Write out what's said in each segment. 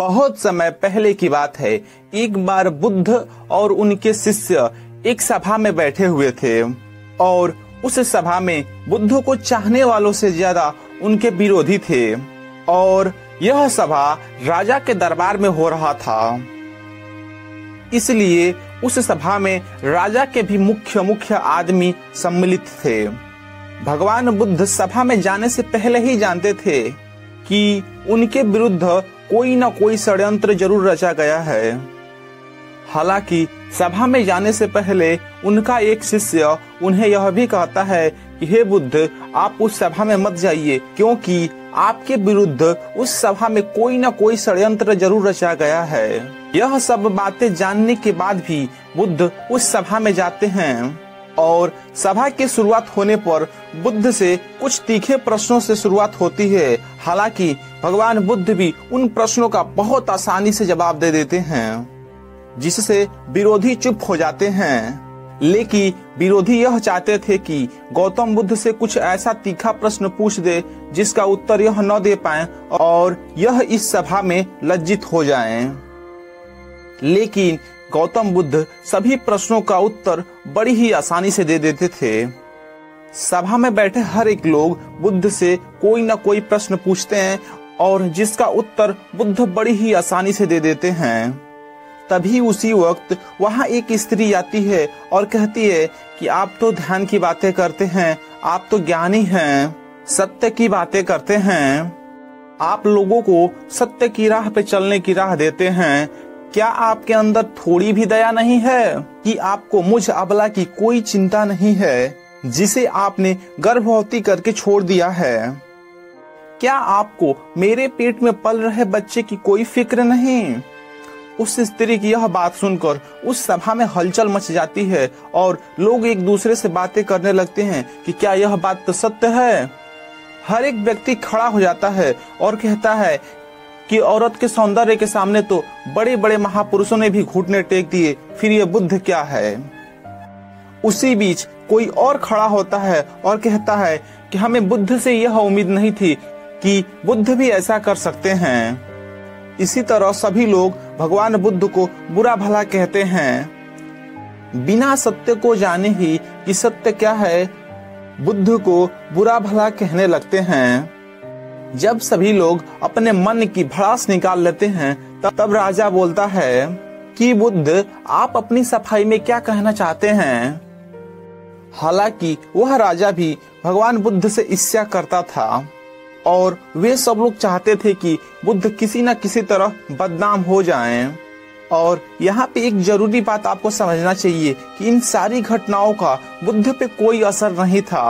बहुत समय पहले की बात है। एक बार बुद्ध और उनके शिष्य एक सभा में बैठे हुए थे और उस सभा में बुद्ध को चाहने वालों से ज्यादा उनके विरोधी थे और यह सभा राजा के दरबार में हो रहा था। इसलिए उस सभा में राजा के भी मुख्य आदमी सम्मिलित थे। भगवान बुद्ध सभा में जाने से पहले ही जानते थे कि उनके विरुद्ध कोई न कोई षड्यंत्र जरूर रचा गया है। हालांकि सभा में जाने से पहले उनका एक शिष्य उन्हें यह भी कहता है कि हे बुद्ध, आप उस सभा में मत जाइए, क्योंकि आपके विरुद्ध उस सभा में कोई न कोई षड्यंत्र जरूर रचा गया है। यह सब बातें जानने के बाद भी बुद्ध उस सभा में जाते हैं और सभा की शुरुआत होने पर बुद्ध से कुछ तीखे प्रश्नों से शुरुआत होती है। हालांकि भगवान बुद्ध भी उन प्रश्नों का बहुत आसानी से जवाब दे देते हैं, जिससे विरोधी चुप हो जाते हैं। लेकिन विरोधी यह चाहते थे कि गौतम बुद्ध से कुछ ऐसा तीखा प्रश्न पूछ दे जिसका उत्तर यह न दे पाए और यह इस सभा में लज्जित हो जाएं। लेकिन गौतम बुद्ध सभी प्रश्नों का उत्तर बड़ी ही आसानी से दे देते थे। सभा में बैठे हर एक लोग बुद्ध से कोई न कोई प्रश्न पूछते हैं और जिसका उत्तर बुद्ध बड़ी ही आसानी से दे देते हैं। तभी उसी वक्त वहां एक स्त्री आती है और कहती है कि आप तो ध्यान की बातें करते हैं, आप तो ज्ञानी हैं, सत्य की बातें करते हैं, आप लोगों को सत्य की राह पे चलने की राह देते हैं। क्या आपके अंदर थोड़ी भी दया नहीं है कि आपको मुझ अबला की कोई चिंता नहीं है जिसे आपने गर्भवती करके छोड़ दिया है? क्या आपको मेरे पेट में पल रहे बच्चे की कोई फिक्र नहीं? उस स्त्री की यह बात सुनकर उस सभा में हलचल मच जाती है और लोग एक दूसरे से बातें करने लगते हैं कि क्या यह बात तो सत्य है। हर एक व्यक्ति खड़ा हो जाता है और कहता है कि औरत के सौंदर्य के सामने तो बड़े बड़े महापुरुषों ने भी घुटने टेक दिए, फिर ये बुद्ध क्या है। उसी बीच कोई और खड़ा होता है और कहता है कि हमें बुद्ध से यह उम्मीद नहीं थी कि बुद्ध भी ऐसा कर सकते हैं। इसी तरह सभी लोग भगवान बुद्ध को बुरा भला कहते हैं। बिना सत्य को जाने ही कि सत्य क्या है, बुद्ध को बुरा भला कहने लगते हैं। जब सभी लोग अपने मन की भड़ास निकाल लेते हैं तब राजा बोलता है कि बुद्ध, आप अपनी सफाई में क्या कहना चाहते हैं। हालांकि वह राजा भी भगवान बुद्ध से ईर्ष्या करता था और वे सब लोग चाहते थे कि बुद्ध किसी न किसी तरह बदनाम हो जाएं। और यहाँ पे एक जरूरी बात आपको समझना चाहिए कि इन सारी घटनाओं का बुद्ध पे कोई असर नहीं था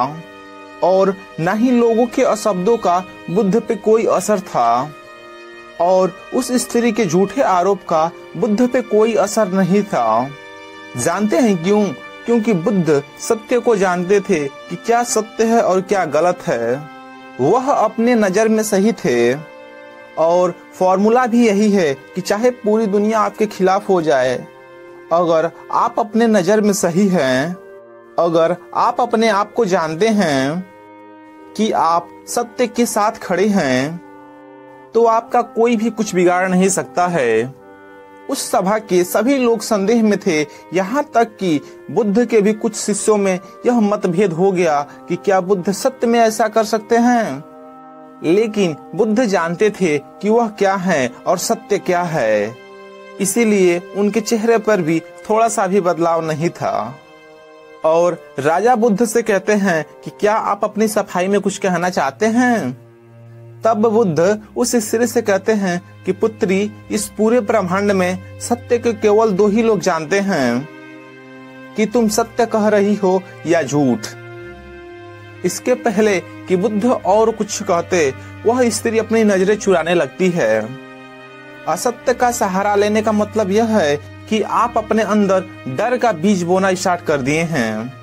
और न ही लोगों के अशब्दों का बुद्ध पे कोई असर था और उस स्त्री के झूठे आरोप का बुद्ध पे कोई असर नहीं था। जानते हैं क्यों? क्योंकि बुद्ध सत्य को जानते थे कि क्या सत्य है और क्या गलत है। वह अपने नजर में सही थे और फॉर्मूला भी यही है कि चाहे पूरी दुनिया आपके खिलाफ हो जाए, अगर आप अपने नजर में सही हैं, अगर आप अपने आप को जानते हैं कि आप सत्य के साथ खड़े हैं, तो आपका कोई भी कुछ बिगाड़ नहीं सकता है। उस सभा के सभी लोग संदेह में थे, यहाँ तक कि बुद्ध के भी कुछ शिष्यों में यह मतभेद हो गया कि क्या बुद्ध सत्य में ऐसा कर सकते हैं। लेकिन बुद्ध जानते थे कि वह क्या है और सत्य क्या है, इसीलिए उनके चेहरे पर भी थोड़ा सा भी बदलाव नहीं था। और राजा बुद्ध से कहते हैं कि क्या आप अपनी सफाई में कुछ कहना चाहते हैं। तब बुद्ध उस स्त्री से कहते हैं कि पुत्री, इस पूरे ब्रह्मांड में सत्य के केवल दो ही लोग जानते हैं कि तुम सत्य कह रही हो या झूठ। इसके पहले कि बुद्ध और कुछ कहते, वह स्त्री अपनी नजरें चुराने लगती है। असत्य का सहारा लेने का मतलब यह है कि आप अपने अंदर डर का बीज बोना स्टार्ट कर दिए हैं।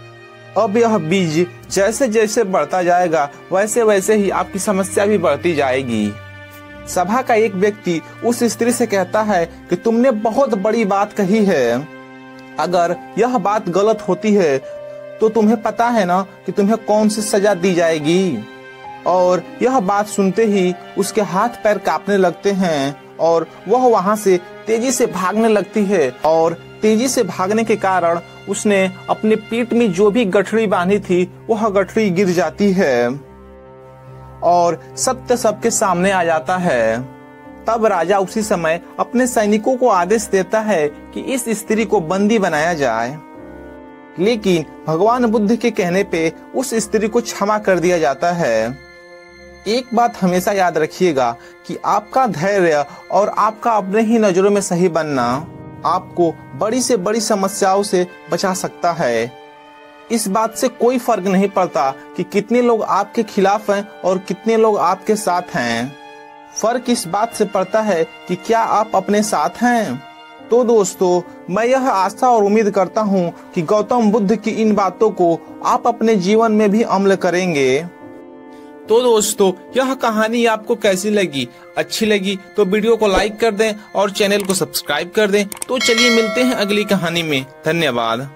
अब यह बीज जैसे जैसे बढ़ता जाएगा वैसे वैसे ही आपकी समस्या भी बढ़ती जाएगी। सभा का एक व्यक्ति उस स्त्री से कहता है कि तुमने बहुत बड़ी बात कही है। अगर यह बात गलत होती है तो तुम्हें पता है ना कि तुम्हें कौन सी सजा दी जाएगी। और यह बात सुनते ही उसके हाथ पैर कांपने लगते हैं और वह वहां से तेजी से भागने लगती है और तेजी से भागने के कारण उसने अपने पीठ में जो भी गठरी बांधी थी वह गठरी गिर जाती है और सत्य सबके सामने आ जाता है। तब राजा उसी समय अपने सैनिकों को आदेश देता है कि इस स्त्री को बंदी बनाया जाए, लेकिन भगवान बुद्ध के कहने पे उस स्त्री को क्षमा कर दिया जाता है। एक बात हमेशा याद रखिएगा कि आपका धैर्य और आपका अपने ही नजरों में सही बनना आपको बड़ी से बड़ी समस्याओं से बचा सकता है। इस बात से कोई फर्क नहीं पड़ता कि कितने लोग आपके खिलाफ हैं और कितने लोग आपके साथ हैं। फर्क इस बात से पड़ता है कि क्या आप अपने साथ हैं। तो दोस्तों, मैं यह आशा और उम्मीद करता हूँ कि गौतम बुद्ध की इन बातों को आप अपने जीवन में भी अमल करेंगे। तो दोस्तों, यह कहानी आपको कैसी लगी? अच्छी लगी तो वीडियो को लाइक कर दें और चैनल को सब्सक्राइब कर दें। तो चलिए मिलते हैं अगली कहानी में। धन्यवाद।